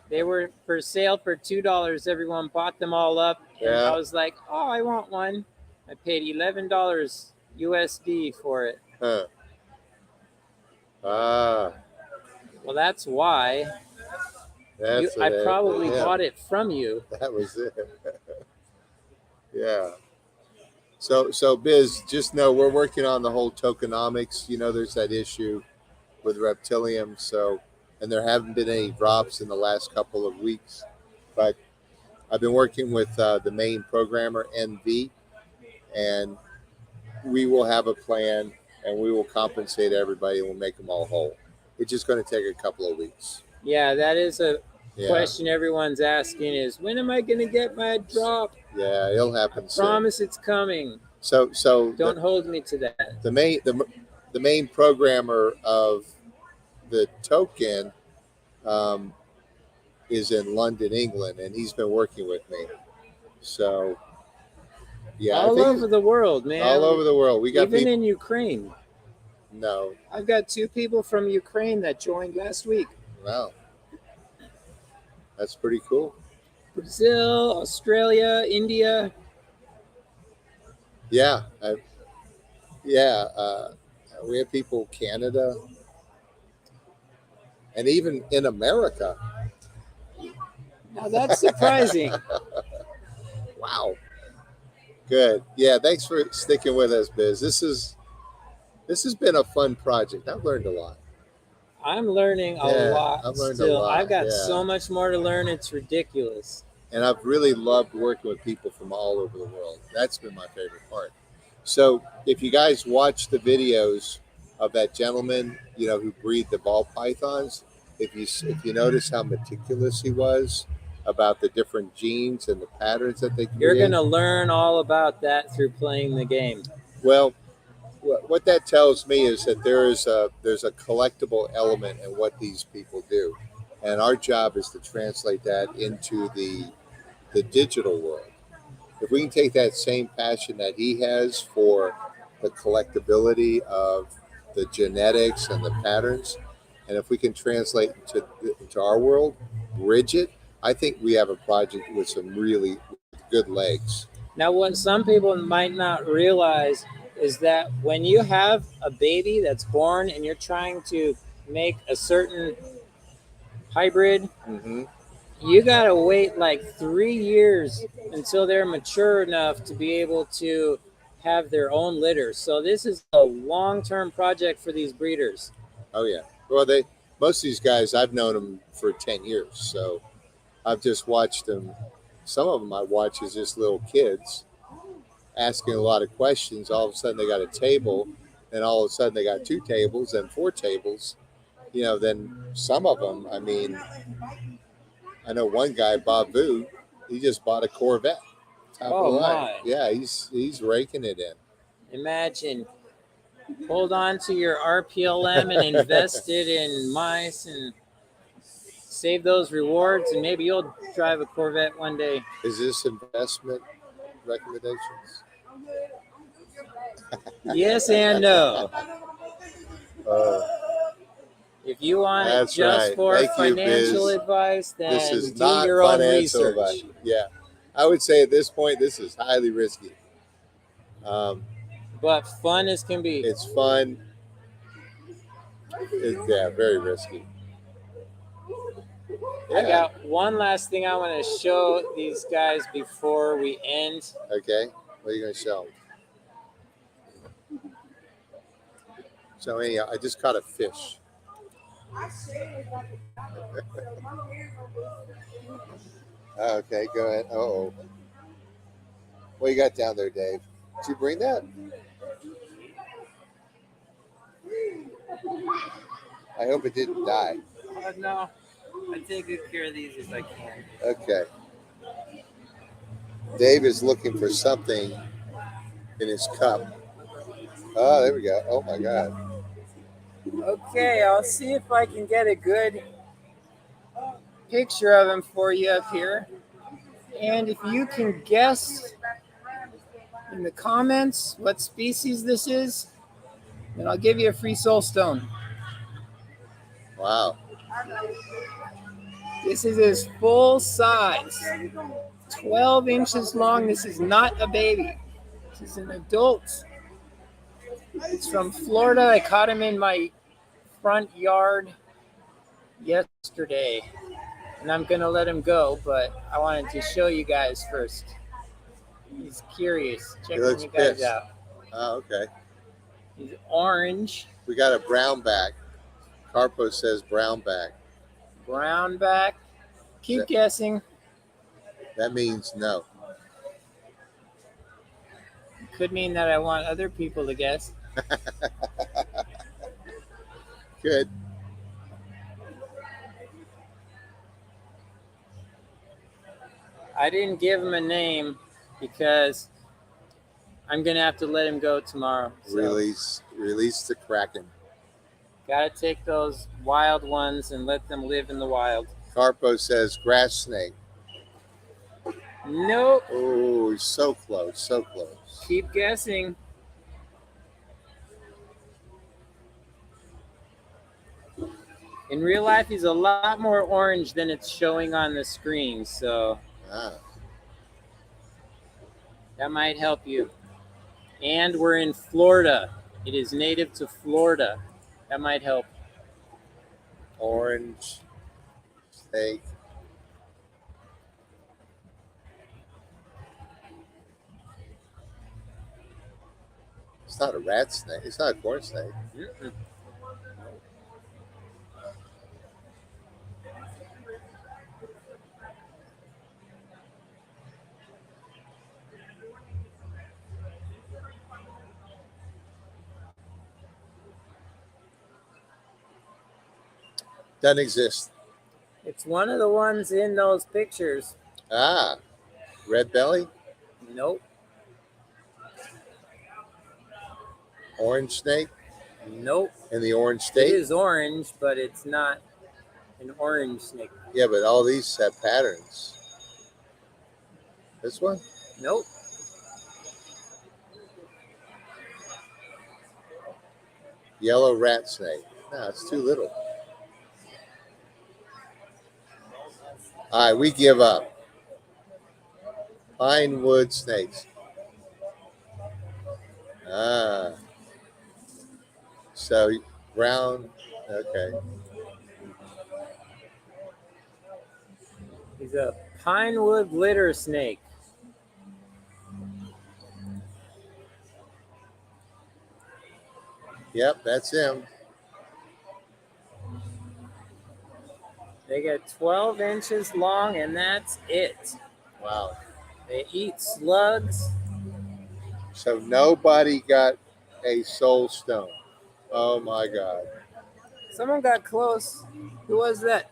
They were for sale for $2. Everyone bought them all up, and Yeah. I was like, "Oh, I want one." I paid $11 USD for it. Huh. Ah, Well, that's why that's I it. probably Yeah, bought it from you. that was it. Yeah. So Biz, just know we're working on the whole tokenomics. You know, there's that issue with Reptilium. So, and there haven't been any drops in the last couple of weeks. But I've been working with the main programmer, NV, and we will have a plan and we will compensate everybody and we'll make them all whole. It's just going to take a couple of weeks. Yeah, that is a Yeah. question everyone's asking is, when am I going to get my drop? Yeah, it'll happen soon. Promise it's coming. So Don't hold me to that. the main programmer of the token is in London, England, and he's been working with me. So yeah, All over the world, man. all over the world. We got Even people. in Ukraine. No, I've got 2 people from Ukraine that joined last week. wow. That's pretty cool. Brazil, Australia, India. Yeah, yeah. We have people Canada, and even in America. Now that's surprising. Wow. Good. Yeah. Thanks for sticking with us, Biz. This has been a fun project. I've learned a lot. I'm learning a Yeah, lot I've learned a still. I've lot. got Yeah. so much more to learn. It's ridiculous. And I've really loved working with people from all over the world. That's been my favorite part. So if you guys watch the videos of that gentleman, who breed the ball pythons, if you notice how meticulous he was about the different genes and the patterns that they create, You're going to learn all about that through playing the game. well, what that tells me is that there's a collectible element in what these people do, and our job is to translate that into the digital world. If we can take that same passion that he has for the collectability of the genetics and the patterns, and if we can translate into our world, bridge it, I think we have a project with some really good legs. Now, what some people might not realize is that when you have a baby that's born and you're trying to make a certain hybrid, Mm-hmm. you got to wait like 3 years until they're mature enough to be able to have their own litter. So this is a long-term project for these breeders. Oh yeah. Well, most of these guys I've known them for 10 years, so I've just watched them. Some of them I watch as just little kids asking a lot of questions. All of a sudden they got a table, and all of a sudden they got 2 tables and 4 tables. Then some of them, I mean, I know one guy, Bob Vu, he just bought a Corvette. Top of the line. My. Yeah, he's raking it in. Imagine, hold on to your RPLM and invest it in mice and save those rewards, and maybe you'll drive a Corvette one day. Is this investment recommendations? Yes and no. Uh, If you want it That's just right. for Thank you, financial Biz. advice, then this is do not your own financial research. advice. Yeah, I would say at this point this is highly risky. But fun as can be. It's fun. Yeah, very risky. I got one last thing I want to show these guys before we end. Okay, what are you going to show them? So anyhow, I just caught a fish. Okay, go ahead. Oh, what you got down there, Dave? Did you bring that? I hope it didn't die. No, I take good care of these if I can. Okay. Dave is looking for something in his cup. Oh, there we go. Oh my God. Okay, I'll see if I can get a good picture of him for you up here. And if you can guess in the comments what species this is, then I'll give you a free soul stone. Wow. This is his full size, 12 inches long. This is not a baby. This is an adult. It's from Florida. I caught him in my front yard yesterday, and I'm gonna let him go, but I wanted to show you guys first. He's curious. Checking you guys pissed. out. Oh, okay. He's orange. We got a brown back. Carpo says brown back. Brown back. Keep guessing. That means no. Could mean that I want other people to guess. Good. I didn't give him a name because I'm gonna have to let him go tomorrow. So Release the Kraken. gotta take those wild ones and let them live in the wild. Carpo says grass snake. Nope. Oh, so close, so close. Keep guessing. In real life, he's a lot more orange than it's showing on the screen, so Ah, that might help you. And we're in Florida. It is native to Florida. That might help. orange snake. It's not a rat snake. It's not a corn snake. Mm-mm. Doesn't exist. It's one of the ones in those pictures. Ah, red belly, Nope. orange snake Nope. in the orange It state. is orange, but it's not an orange snake. Yeah, but all these have patterns. This one? Nope. Yellow rat snake. No, it's too little. All right, we give up. Pine wood snakes. Ah, so brown. Okay. He's a pinewood litter snake. Yep, that's him. They get 12 inches long, and that's it. Wow. They eat slugs. So nobody got a soul stone. Oh my God. Someone got close. Who was that?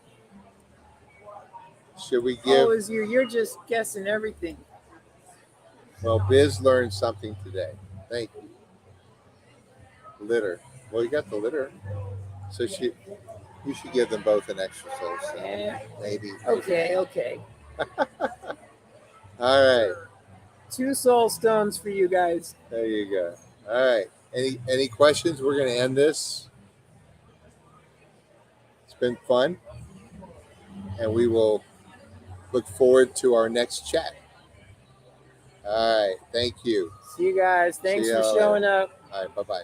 Should we Oh, give? it was you. You're just guessing everything. Well, Biz learned something today. Thank you. Litter. Well, you got the litter. So you should give them both an extra soul stone. Yeah. Maybe. Okay. All right. 2 soul stones for you guys. There you go. All right. Any questions? We're going to end this. It's been fun, and we will look forward to our next chat. All right. Thank you. See you guys. Thanks See for y'all showing later. up. All right. Bye-bye.